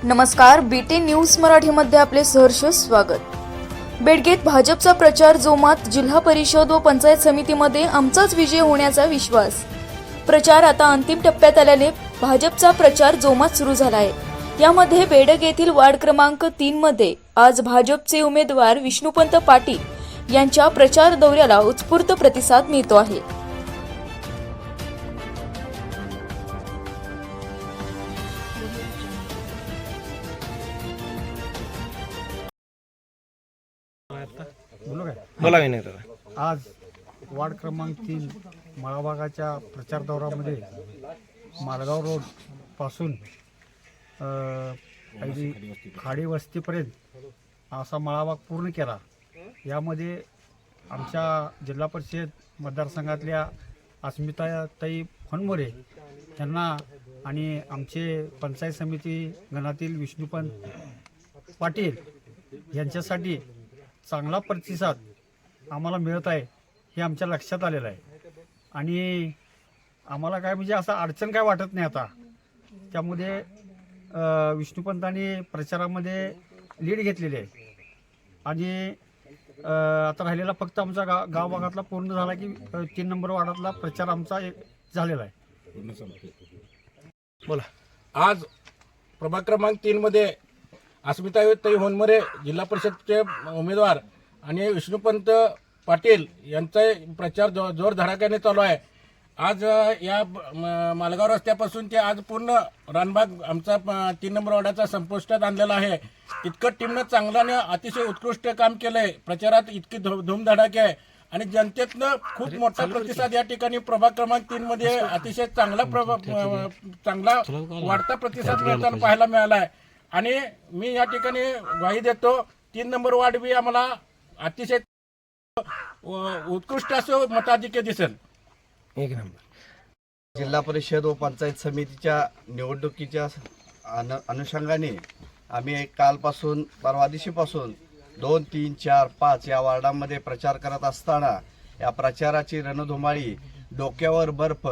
नमस्कार, BT news मराठीमध्ये आपले सहर्ष स्वागत। बेडगेत भाजपचा प्रचार जोमात। जिल्हा परिषद व पंचायत समितीमध्ये आमचाच विजय होण्याचा विश्वास। प्रचार आता अंतिम टप्प्यात आल्याने भाजपचा प्रचार जोमात सुरू झाला आहे। यामध्ये बेडग येथील वार्ड क्रमांक 3 मध्ये आज भाजपचे उमेदवार विष्णुपंत पाटील यांच्या प्रचार दौऱ्याला उत्स्फूर्त प्रतिसाद मिळतो आहे। बोला काय नाही आज वार्ड क्रमांक 3 मळाबागाच्या प्रचार दौऱ्यामध्ये मालगाव रोड पासून खाडी वस्तीपर्यंत असा मळाबाग पूर्ण केला। यामध्ये आमच्या जिल्हा परिषद मतदारसंघातल्या अस्मिताताई फणमोरे यांना आणि आमचे पंचायत समिती गणातील विष्णुपंत पाटील यांच्यासाठी चांगला प्रतिसाद आम्हाला मिळत आहे हे आमच्या लक्षात आलेलं आहे। आणि आम्हाला काय म्हणजे असं अडचण काय वाटत नाही आता। त्यामध्ये विष्णुपंतांनी प्रचारामध्ये लीड घेतलेली आहे आणि आता राहिलेला फक्त आमचा गाव भागातला पूर्ण झाला की 3 नंबर वार्डातला प्रचार आमचा झालेला आहे। बोला। आज प्रभाग क्रमांक 3 मध्ये अस्मिताताई फणमोरे जिल्हा परिषदचे उमेदवार आणि विष्णुपंत पाटील यांचा प्रचार जोर धडाक्याने चालू आहे। आज या मालगाव रस्त्यापासून ते आज पूर्ण रानबाग आमचा 3 नंबर वार्डाचा संपुष्टात आणलेला आहे। इतकं टीमनं चांगल्याने अतिशय उत्कृष्ट काम केलंय। प्रचारात इतकी धूमधडाके आहे आणि जनतेतनं खूप मोठा प्रतिसाद या ठिकाणी प्रभाग क्रमांक 3 मध्ये अतिशय चांगला वाढता प्रतिसाद मिळताना पाहायला मिळाला आहे। आणि मी या ठिकाणी ग्वाही देतो 3 नंबर वार्ड बी आम्हाला अतिशय उत्कृष्ट असं मताधिक्य दिसेल। 1 नंबर। जिल्हा परिषद व पंचायत समितीच्या निवडणुकीच्या अनुषंगाने आम्ही कालपासून परवा दिवशीपासून 2, 3, 4, 5 या वार्डामध्ये प्रचार करत असताना या प्रचाराची रणधुमाळी, डोक्यावर बर्फ,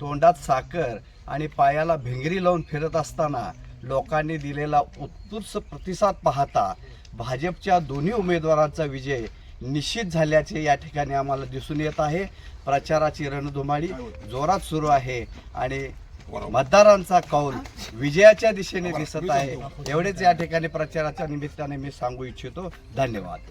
तोंडात साखर आणि पायाला भिंगरी लावून फिरत असताना लोकांनी दिलेला उत्कृष्ट प्रतिसाद पाहता भाजपच्या दोन्ही उमेदवारांचा विजय निश्चित झाल्याचे या ठिकाणी आम्हाला दिसून येत आहे। प्रचाराची रणधुमाळी जोरात सुरू आहे आणि मतदारांचा कौल विजयाच्या दिशेने दिसत आहे। एवढेच या ठिकाणी प्रचाराच्या निमित्ताने मी सांगू इच्छितो। धन्यवाद।